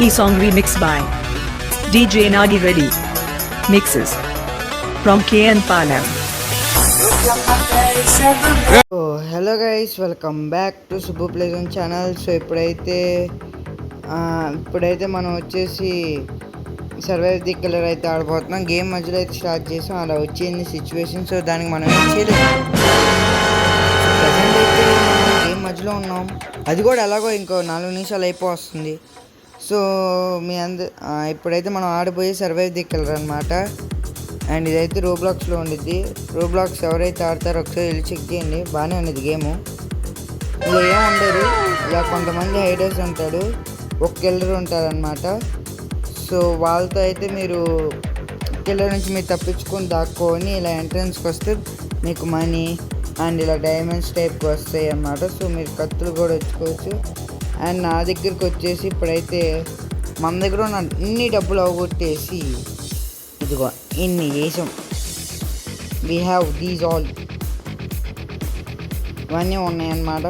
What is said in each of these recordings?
E-song remixed by DJ Nagi Reddy. Mixes from KN Palam. So hello guys, welcome back to Subbu pleasant channel. So ఇప్పుడైతే మనం వచ్చేసి survive the killer అయితే ఆడబోతున్నాం. Game మధ్యలో అయితే start చేసాం, అలా వచ్చింది సిచ్యువేషన్. సో దానికి మనం ఏం చేయలేదు. ప్రజెంట్ అయితే మనం గేమ్ మధ్యలో ఉన్నాం, అది కూడా ఎలాగో ఇంకో 4 నిమిషాలు అయిపోతుంది. సో ఇప్పుడైతే మనం ఆడిపోయి సర్వైవ్ ది కిల్లర్ అనమాట. అండ్ ఇదైతే రోబ్లాక్స్లో ఉండిద్ది. రోబ్లాక్స్ ఎవరైతే ఆడతారో ఒకసారి వెళ్ళి చెక్ చేయండి, బాగానే ఉన్నది గేము. ఇలా ఏం ఉండదు, ఇలా కొంతమంది హైడర్స్ ఉంటాడు, ఒక కిల్లర్ ఉంటారనమాట. సో వాళ్ళతో అయితే మీరు కిల్లర్ నుంచి మీరు తప్పించుకొని దాక్కొని ఇలా ఎంట్రన్స్కి వస్తే మీకు మనీ అండ్ ఇలా డైమండ్స్ టైప్కి వస్తాయి అన్నమాట. సో మీరు కత్తులు కూడా వచ్చుకోవచ్చు. అండ్ నా దగ్గరికి వచ్చేసి ఇప్పుడైతే మన దగ్గర ఉన్న అన్ని డబ్బులు అవగొట్టేసి ఇదిగో ఇన్ని వేసాం. వీ హ్యావ్ దీస్ ఆల్, ఇవన్నీ ఉన్నాయన్నమాట.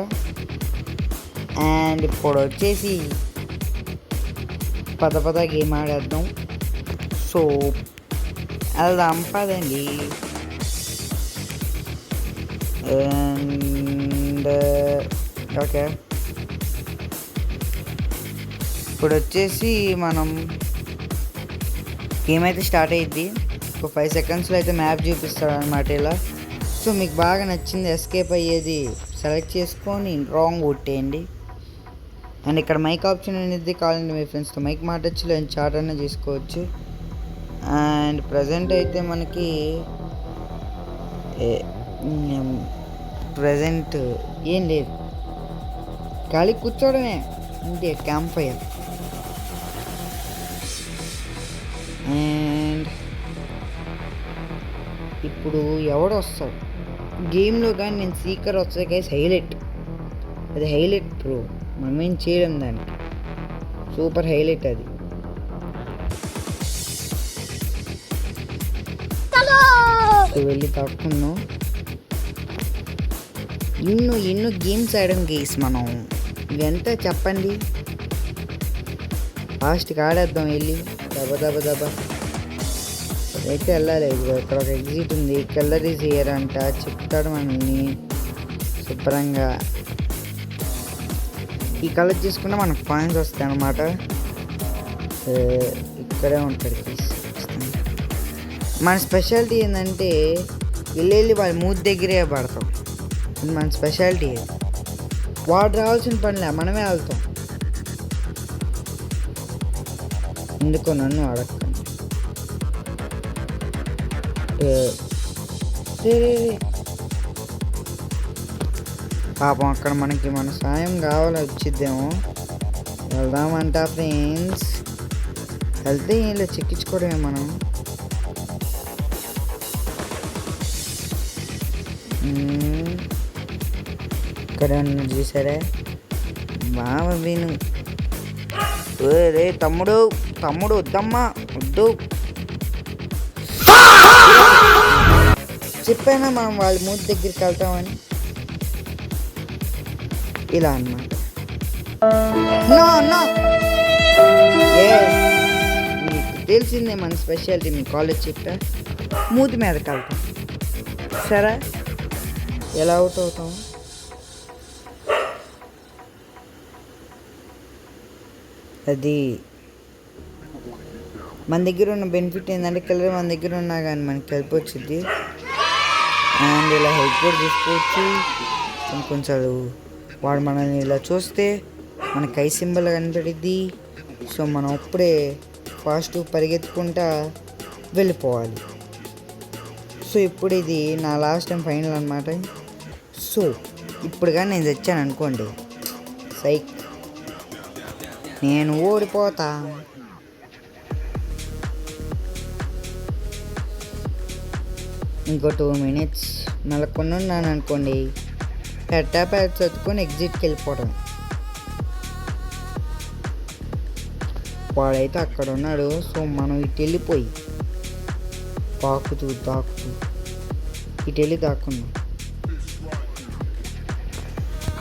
అండ్ ఇప్పుడు వచ్చేసి పద గేమ్ ఆడేద్దాం. సో వెళ్దాం పదండి. అండ్ ఓకే, ఇప్పుడు వచ్చేసి మనం గేమ్ అయితే స్టార్ట్ అయ్యిద్ది. ఒక 5 సెకండ్స్లో అయితే మ్యాప్ చూపిస్తాడు అనమాట ఇలా. సో మీకు బాగా నచ్చింది ఎస్కేప్ అయ్యేది సెలెక్ట్ చేసుకొని రాంగ్ కొట్టేయండి. అండ్ ఇక్కడ మైక్ ఆప్షన్ అనేది కావాలండి, మీ ఫ్రెండ్స్తో మైక్ మాట్లాడచ్చు, లేదా చాట్ అన్నా చేసుకోవచ్చు. అండ్ ప్రజెంట్ అయితే మనకి ప్రజెంట్ ఏం లేదు, ఖాళీ కూర్చోవడమే అంతే, క్యాంప్ ఫైర్. అండ్ ఇప్పుడు ఎవడు వస్తాడు గేమ్లో కానీ నేను సీకర్ వస్తాయి గైస్, హైలైట్. అది హైలైట్ బ్రో, మనం ఏం చేయడం దానికి, సూపర్ హైలైట్ అది. సో వెళ్ళి తక్కున్నాం. ఎన్నో గేమ్స్ ఆడడం గేస్ మనం, ఇదంతా చెప్పండి. ఫాస్ట్గా ఆడేద్దాం వెళ్ళి దబ అయితే వెళ్ళాలి. ఇక్కడ ఒక ఎగ్జిట్ ఉంది, కిల్లర్ ఈజ్ హియర్ అంట, చెప్తాడు మనల్ని శుభ్రంగా. ఈ కలర్ తీసుకుంటే మనకు పాయింట్స్ వస్తాయి అన్నమాట. ఇక్కడే ఉంటాడు. మన స్పెషాలిటీ ఏంటంటే వెళ్ళి వాళ్ళ మూతి దగ్గరే పడతాం, మన స్పెషాలిటీ. వాడు రావాల్సిన పనిలే, మనమే వెళ్తాం. ఎందుకో నన్ను అడగండి. పాపం అక్కడ మనకి మన సాయం కావాలి, వచ్చిద్దేమో. వెళ్దామంట ఫ్రెండ్స్, వెళ్తే ఇలా చెక్కించుకోవడమే మనం. ఇక్కడ ఉన్నది చూసారా, బాగా విను. రే తమ్ముడు వద్దమ్మా, వద్దు. చెప్పైనా మనం వాళ్ళ మూతి దగ్గరికి వెళ్తామని, ఇలా అన్నమాట. మీకు తెలిసిందే మన స్పెషాలిటీ, మీ కాలేజ్ చెప్పా, మూతి మీదకి వెళ్తాం. సరే ఎలా అవుట్ అవుతాం? అది మన దగ్గర ఉన్న బెనిఫిట్ ఏంటంటే కిల్లర్ మన దగ్గర ఉన్నా కానీ మనకి హెల్ప్ వచ్చింది. అండ్ ఇలా హెల్ప్ కూడా తీసుకోవచ్చు. కొంచెం వాడు మనల్ని ఇలా చూస్తే మనకి ఐ సింబల్ కనపడిద్ది. సో మనం అప్పుడే ఫాస్ట్ పరిగెత్తుకుంటా వెళ్ళిపోవాలి. సో ఇప్పుడు ఇది నా లాస్ట్ టైం ఫైనల్ అనమాట. సో ఇప్పుడు కానీ నేను తెచ్చాను అనుకోండి, సైక్, నేను ఓడిపోతా. ఇంకో 2 minutes నలకొని ఉన్నాను అనుకోండి, ప్యాడ్ చదువుకొని ఎగ్జిట్కి వెళ్ళిపోవడం. వాడైతే అక్కడ ఉన్నాడు. సో మనం ఇటు వెళ్ళిపోయి దాకుతూ ఇటు వెళ్ళి దాక్కున్నాం.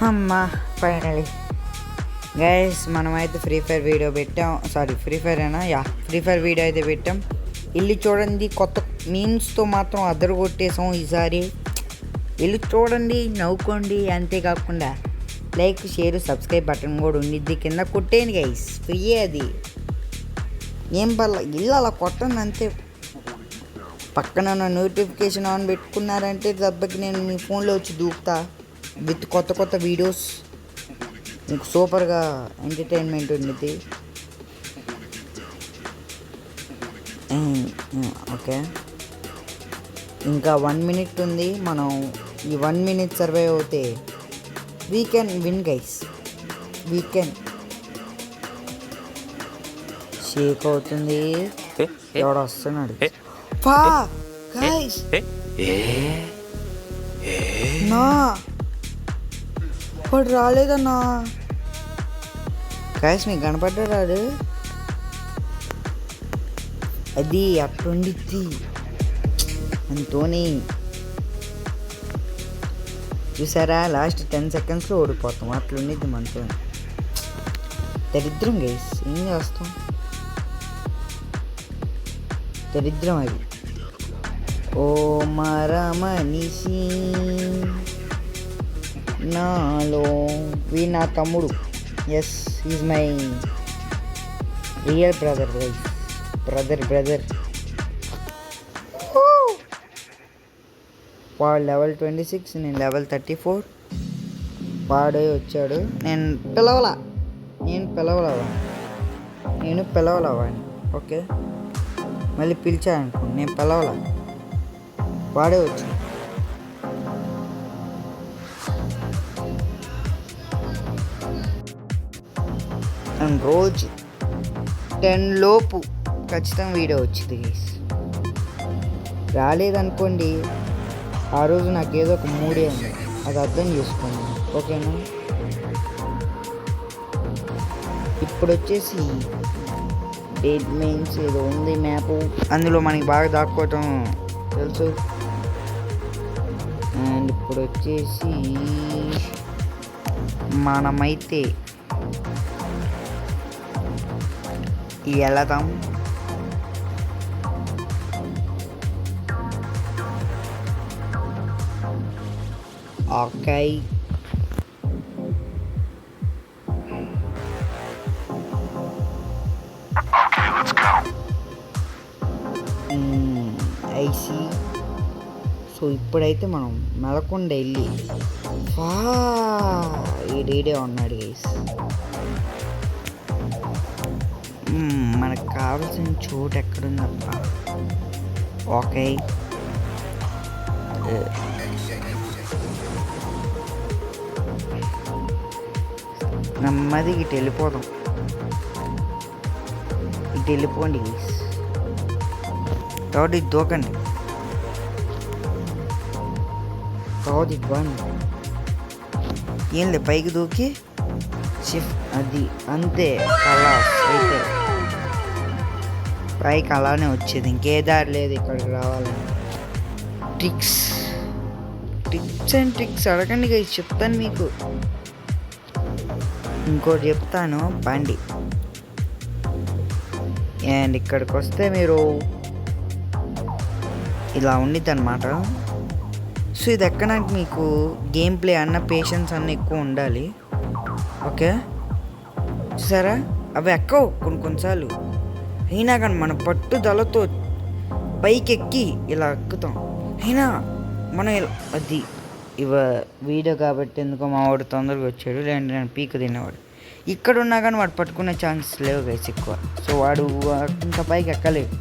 అమ్మా ఫైనలీ గైస్ మనమైతే ఫ్రీ ఫైర్ వీడియో పెట్టాం, సారీ ఫ్రీ ఫైర్ అయినా ఫ్రీ ఫైర్ వీడియో అయితే పెట్టాం. వెళ్ళి చూడండి, కొత్త మీమ్స్తో మాత్రం అద్దరు కొట్టేసాం ఈసారి. వెళ్ళి చూడండి, నవ్వుకోండి. అంతేకాకుండా లైక్, షేర్, సబ్స్క్రైబ్ బటన్ కూడా ఉండిద్ది, కింద కొట్టేయండి గైస్, ఫ్రీ అది. ఏం పర్లే, ఇల్లు అలా కొట్టండి అంతే. పక్కన నోటిఫికేషన్ ఆన్ పెట్టుకున్నారంటే దెబ్బకి నేను మీ ఫోన్లో వచ్చి దూకుతా విత్ కొత్త కొత్త వీడియోస్. మీకు సూపర్గా ఎంటర్టైన్మెంట్ ఉండిద్ది. ఓకే, ఇంకా 1 minute ఉంది. మనం ఈ 1 minute సర్వైవ్ అవుతే we can win guys, we can. Shake అవుతుంది, ఎవడు వస్తున్నాడు. ఫా గైస్, నా వాడు రాలేదన్నా. గైస్ మీకు కనపడ్డాడు, అది అట్టుండిద్ది అంతోని. చూసారా, లాస్ట్ 10 secondsలో ఓడిపోతాం, అట్లుండిద్ది మనతో. దరిద్రం గైస్, ఏం చేస్తాం, దరిద్రం అది. ఓ మరమనిషి నాలో నా తమ్ముడు. Yes, is my real brother guys, brother. వాడు level 26, నేను level 34. వాడే వచ్చాడు, నేను పిలవలా వాడిని. ఓకే, మళ్ళీ పిలిచానుకో, నేను పిలవలా, వాడే వచ్చాడు. అండ్ రోజు 10 లోపు ఖచ్చితంగా వీడియో వచ్చింది గైస్. రాలేదనుకోండి, ఆ రోజు నాకు ఏదో ఒక మూడే ఉంది, అది అర్థం చేసుకోండి. ఓకేనా, ఇప్పుడు వచ్చేసి డేట్ మెయిన్స్ ఏదో ఉంది మ్యాప్, అందులో మనకి బాగా దాక్కోవటం తెలుసు. అండ్ ఇప్పుడు వచ్చేసి మనమైతే వెళదాం. Okay, IC. సో ఇప్పుడైతే మనం మెలకొండ వెళ్ళి ఈడే ఉన్నాడు గైస్. మనకు కావాల్సిన చోటు ఎక్కడుందప్ప. ఓకే, నెమ్మది ఇటు వెళ్ళిపోదాం. ఇటు వెళ్ళిపోండి గైస్, తర్వాత ఇది దూకండి, తర్వాత ఇటు బాండి. ఏం లే, పైకి దూకి షిఫ్ట్, అది అంతే. అలా అయితే పైకి అలానే వచ్చేది, ఇంకే దారి లేదు ఇక్కడికి రావాలని. టిప్స్ అండ్ ట్రిక్స్ అడగండి గైస్, చెప్తాను మీకు. ఇంకోటి చెప్తాను, బండి. అండ్ ఇక్కడికి వస్తే మీరు ఇలా ఉండిద్ది అన్నమాట. సో ఇది ఎక్కడానికి మీకు గేమ్ ప్లే అన్న పేషెన్స్ అన్న ఎక్కువ ఉండాలి. ఓకే, చూసారా, అవి ఎక్కవు కొన్నిసార్లు, అయినా కానీ మన పట్టుదలతో పైకి ఎక్కి ఇలా ఎక్కుతాం. అయినా మనం అది వీడియో కాబట్టి ఎందుకో మా వాడు తొందరగా వచ్చాడు, లేదంటే నేను పీక తినేవాడు. ఇక్కడ ఉన్నా కానీ వాడు పట్టుకునే ఛాన్సెస్ లేవు గైస్ ఎక్కువ. సో వాడు ఇంకా పైకి ఎక్కలేడు.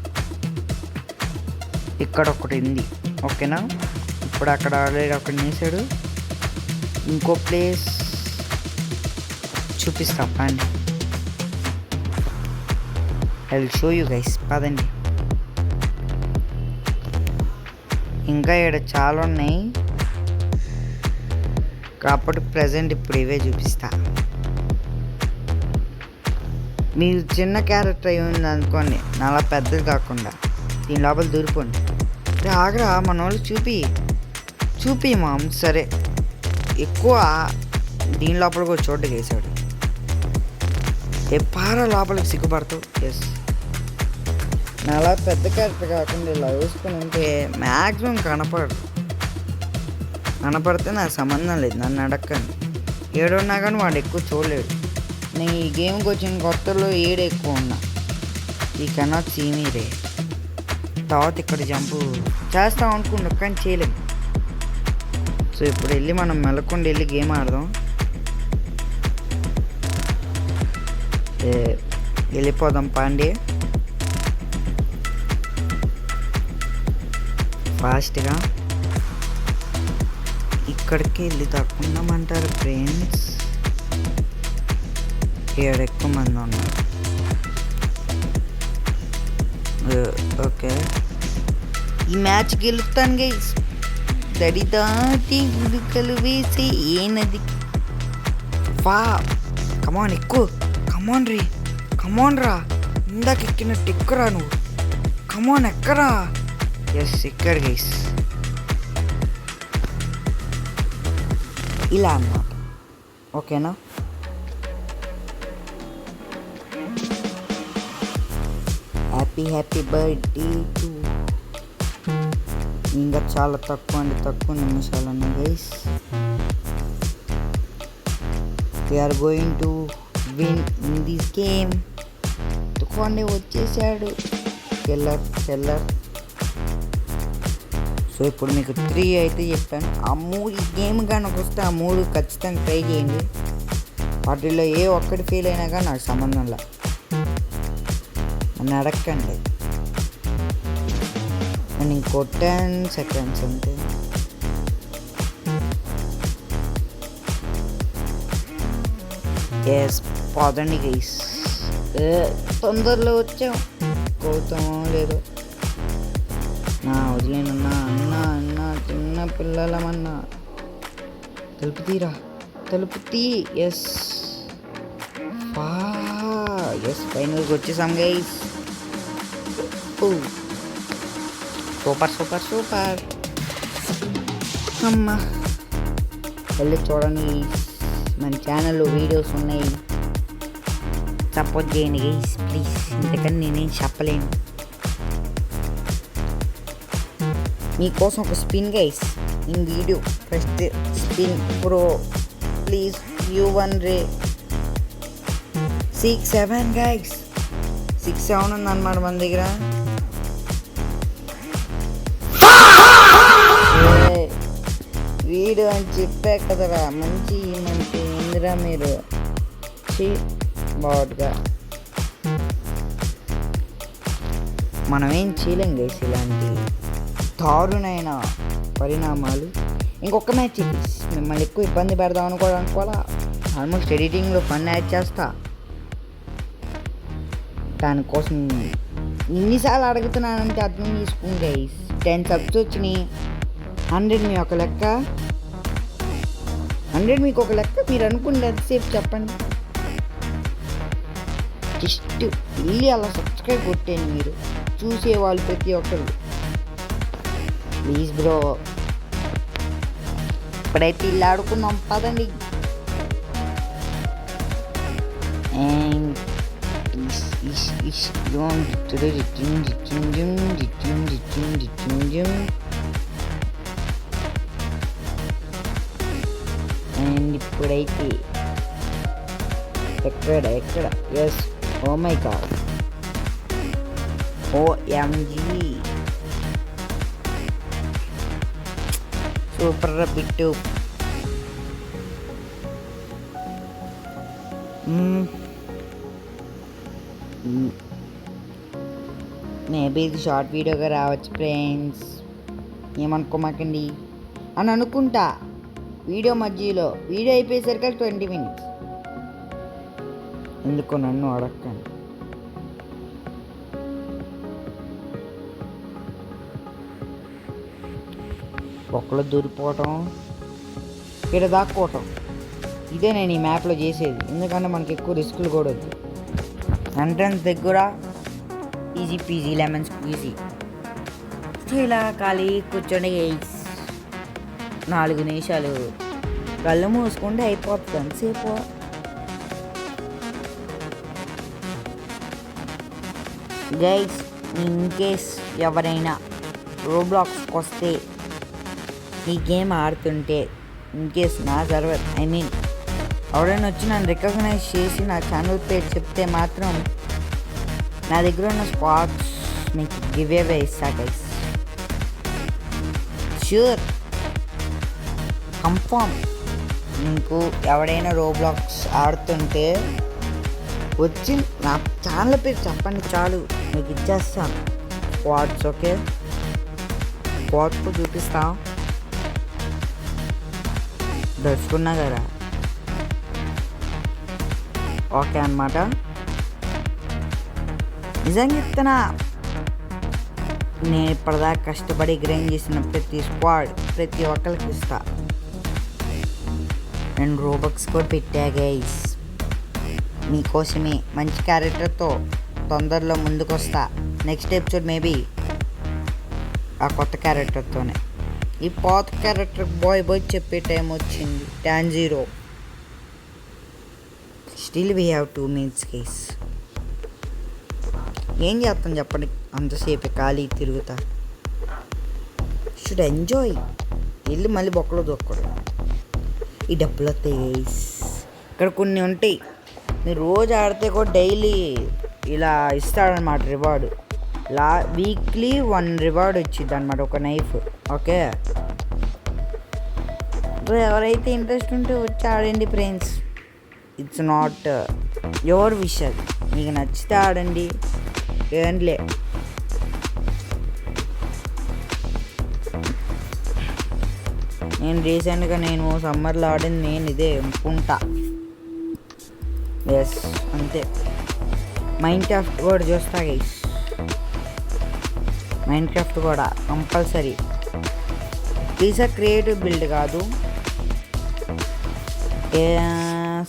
ఇక్కడ ఒకటి ఉంది, ఓకేనా. ఇప్పుడు అక్కడ ఆల్రెడీ ఒకటి వేసాడు. ఇంకో ప్లేస్ చూపిస్తా, పండి. I will show you guys, పదండి. ఇంకా ఇక్కడ చాలా ఉన్నాయి కాబట్టి ప్రజెంట్ ఇప్పుడు ఇవే చూపిస్తా. మీరు చిన్న క్యారెక్టర్ అయి ఉంది అనుకోండి, నాలా పెద్దది కాకుండా దీని లోపల దూరిపోండి. ఆగరా, మన వాళ్ళు చూపి మామ్. సరే, ఎక్కువ దీని లోపల కూడా చోటు వేసాడు. ఏ పార లోపలికి సిగ్గుపడతావు. ఎస్, నా అలా పెద్ద క్యారెక్టర్ కాకుండా ఇలా వేసుకుని ఉంటే మ్యాక్సిమం కనపడితే నాకు సంబంధం లేదు, నన్ను అడగండి. ఏడున్నా కానీ వాడు ఎక్కువ చూడలేడు. నేను ఈ గేమ్కి వచ్చిన కొత్తలో ఏడు ఎక్కువ ఉన్నా. ఈ కెనాట్ సీ మీ రే. తర్వాత ఇక్కడ జంపు చేస్తాం అనుకుంటా కానీ చేయలేము. సో ఇప్పుడు వెళ్ళి మనం మెలకుండా వెళ్ళి గేమ్ ఆడదాం. వెళ్ళిపోదాం పాండే ఫాస్ట్గా. ఇక్కడికి వెళ్ళి తక్కున్నామంటారు ఫ్రెండ్స్. ఇక్కడ ఎక్కువ మంది ఉన్నారు. ఓకే, ఈ మ్యాచ్ గెలుస్తాను గైస్. దడి దాటి గుడికలు వేసి ఏ నది వా. కమాన్ ఎక్కువ, కమాన్ రీ, కమాన్ రా. ఇందాక ఎక్కినట్టు ఎక్కురా నువ్వు. కమాన్ ఎక్కరా. ఎస్ ఎక్కడ గైస్. ఇలా అన్నమాట. ఓకేనా. Happy birthday to. ఇంకా చాలా తక్కువ నిమిషాలు ఉన్నాయి guys. We're going to win in this game. తుఫాన్ వచ్చేసాడు. కెల్లర్. సో ఇప్పుడు మీకు 3 అయితే చెప్పాను. ఆ 3 గేమ్ కానీ వస్తే ఆ 3 ఖచ్చితంగా ట్రై చేయండి. వాటిల్లో ఏ ఒక్కటి ఫెయిల్ అయినా కానీ నాకు సంబంధంలా, నన్ను అడగండి. నేను ఇంకో 10 seconds అంతే. ఎస్ పోదండి గైస్. తొందరలో వచ్చాం. కోతామో లేదో నా వదిలేనన్నా. అన్న చిన్న పిల్లలమన్నా. తలుపు తీ. ఎస్ ఫైనల్కి వచ్చేసాం గైస్. సూపర్. అమ్మా వెళ్ళి చూడండి. మన ఛానల్లో వీడియోస్ ఉన్నాయి, సపోర్ట్ చేయండి గైస్ ప్లీజ్. ఇంతకని నేనేం చెప్పలేను. మీకోసం ఒక spin guys in video. First spin pro please. U1 ray 6-7 guys. 6-7 ఉందన్నమాట మన దగ్గర. వీడియో అని చెప్పా కదరా. మంచి ఇందిరా మీరు బాగా. మనం ఏం చేయలేం గైస్ ఇలాంటి దారుణమైన పరిణామాలు. ఇంకొక మ్యాచ్ మిమ్మల్ని ఎక్కువ ఇబ్బంది పెడదాం అనుకోవాలా. ఆల్మోస్ట్ ఎడిటింగ్లో ఫన్ యాడ్ చేస్తా. దానికోసం ఇన్నిసార్లు అడుగుతున్నానంటే అర్థం చేసుకోండి గైస్. 10 subs వచ్చినాయి. 100 మీ ఒక లెక్క, 100 మీకు ఒక లెక్క. మీరు అనుకుంటే ఎంతసేపు చెప్పండి. జస్ట్ వెళ్ళి అలా సబ్స్క్రైబ్ కొట్టేయండి మీరు చూసేవాళ్ళు ప్రతి ఒక్కరు ప్లీజ్ బ్రో. ఇప్పుడైతే ఇల్లు ఆడుకుందాం పదండి. అండ్ ఇప్పుడైతే ఎక్కడ yes. Oh my god. OMG super బిట్టు. మేబీ ఇది షార్ట్ వీడియోగా రావచ్చు ఫ్రెండ్స్, ఏమనుకోమాకండి అని అనుకుంటా. వీడియో మధ్యలో వీడియో అయిపోయేసరికి 20 minutes. ఎందుకో నన్ను అడగండి. ఒక్కలో దూరిపోవటం, ఇక్కడ దాక్కోవటం, ఇదే నేను ఈ మ్యాప్లో చేసేది. ఎందుకంటే మనకి ఎక్కువ రిస్కులు కూడా వద్దు. ఎంట్రన్స్ దగ్గర ఈజీ పీజీ లెమన్ స్క్వీజీ. ఇలా ఖాళీ కూర్చొని 4 నిమిషాలు కళ్ళు మూసుకుంటే అయిపోతుంది. అంతసేపు గైస్ ఇన్ కేస్ ఎవరైనా రోబ్లాక్స్కి వస్తే ఈ గేమ్ ఆడుతుంటే ఇన్ కేస్ నా సర్వర్ ఎవరైనా వచ్చి నన్ను రికగ్నైజ్ చేసి నా ఛానల్ పేరు చెప్తే మాత్రం నా దగ్గర ఉన్న స్పాట్స్ మీకు గివ్ అవే ఇస్తా గైస్. Sure confirm. మీకు ఎవడైనా రోబ్లాక్స్ ఆడుతుంటే వచ్చి నా ఛానల్ పేరు చెప్పండి చాలు, మీకు ఇచ్చేస్తాను స్పాట్స్. ఓకే, స్పాట్స్ చూపిస్తాం. దర్చుకున్నా కదా, ఓకే అన్నమాట. నిజంగా చెప్తున్నా, నేను ఇప్పటిదాకా కష్టపడి గ్రైండ్ చేసిన ప్రతి స్క్వాడ్ ప్రతి ఒక్కరికి ఇస్తా. నేను రోబక్స్ కూడా పెట్టా గైస్ మీకోసమే. మంచి క్యారెక్టర్తో తొందరలో ముందుకు వస్తా. నెక్స్ట్ ఎపిసోడ్ మేబీ ఆ కొత్త క్యారెక్టర్తోనే. ఈ పాత క్యారెక్టర్ బాయ్ చెప్పే టైం వచ్చింది. Tanjiro. Still we have 2 minutes guys. ఏం చేస్తాం చెప్పండి, అంతసేపు ఖాళీ తిరుగుతా. Should enjoy. వెళ్ళి మళ్ళీ బొక్కలో దొక్కడు. ఈ డబ్బులు వస్తాయి గైస్. ఇక్కడ కొన్ని ఉంటాయి, మీరు రోజు ఆడితే కూడా డైలీ ఇలా ఇస్తాడనమాట రివార్డు. వీక్లీ 1 రివార్డ్ వచ్చింది అనమాట, ఒక నైఫ్. ఓకే, ఎవరైతే ఇంట్రెస్ట్ ఉంటే వచ్చి ఆడండి friends. It's not your wish. అది మీకు నచ్చితే ఆడండి, ఏంలే. నేను రీసెంట్గా సమ్మర్లో ఆడింది నేను ఇదే అనుకుంటా. ఎస్, అంతే. మైన్క్రాఫ్ట్ కూడా చూస్తా గైస్. మైన్క్రాఫ్ట్ కూడా కంపల్సరీ. ఈసారి క్రియేటివ్ బిల్డ్ కాదు,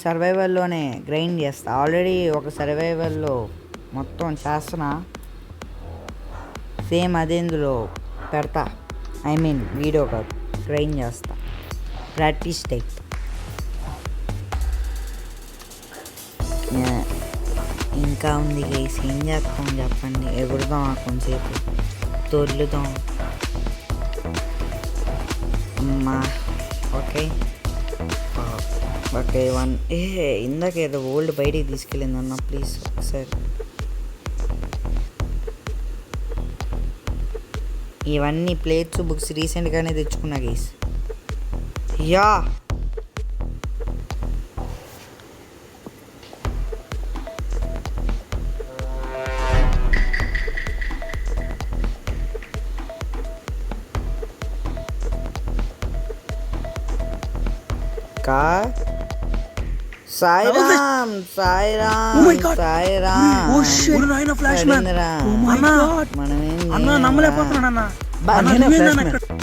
సర్వైవల్లోనే గ్రైండ్ చేస్తా. ఆల్రెడీ ఒక సర్వైవల్లో మొత్తం చేస్తున్నా, సేమ్ అదే ఇందులో పెడతా. వీడియో కాదు, గ్రైండ్ చేస్తా, ప్రాక్టీస్ టైప్. ఇంకా ఉంది గైస్, ఏం చేస్తాం చెప్పండి. ఎగురుదాం కొంచెంసేపు, తొర్లుదాం అమ్మా. ఓకే ఓకే, ఇందాక ఏదో ఓల్డ్ బయటికి తీసుకెళ్ళింది అన్న, ప్లీజ్ ఒకసారి. ఇవన్నీ ప్లేట్స్ బుక్స్ రీసెంట్గానే తెచ్చుకున్నా గైస్. యా సాయిరామ్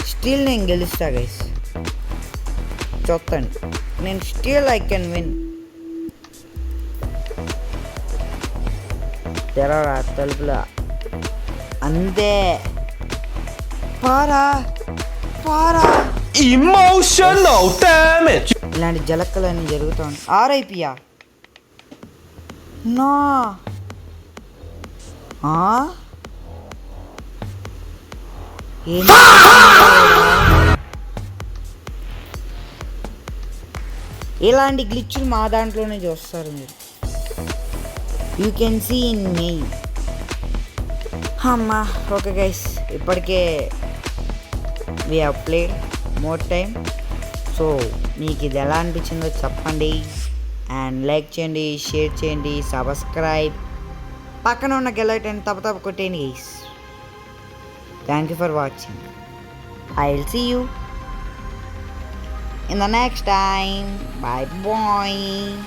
స్టిల్ నేను గెలుస్తా గైస్, చూస్తాను. నేను స్టిల్ ఐ కెన్ విన్. తెరవరా తలుపులా, అంతే. పారా పారా, emotional damage. ఇలాంటి జలక్కలన్నీ జరుగుతూ ఉంటాయి. ఆర్ఐపియా నా ఇలాంటి గ్లిచ్లు మా దాంట్లోనే చూస్తారు మీరు. You can see in me. అమ్మా ఓకే గైస్, ఇప్పటికే we have played more time. So మీకు ఇది ఎలా అనిపించిందో చెప్పండి, అండ్ లైక్ చేయండి, షేర్ చేయండి, సబ్స్క్రైబ్, పక్కన ఉన్న గెల్ ఐకాన్ తప్ప కొట్టేయండి గైస్. Thank you for watching. I will see you in the next time. Bye bye.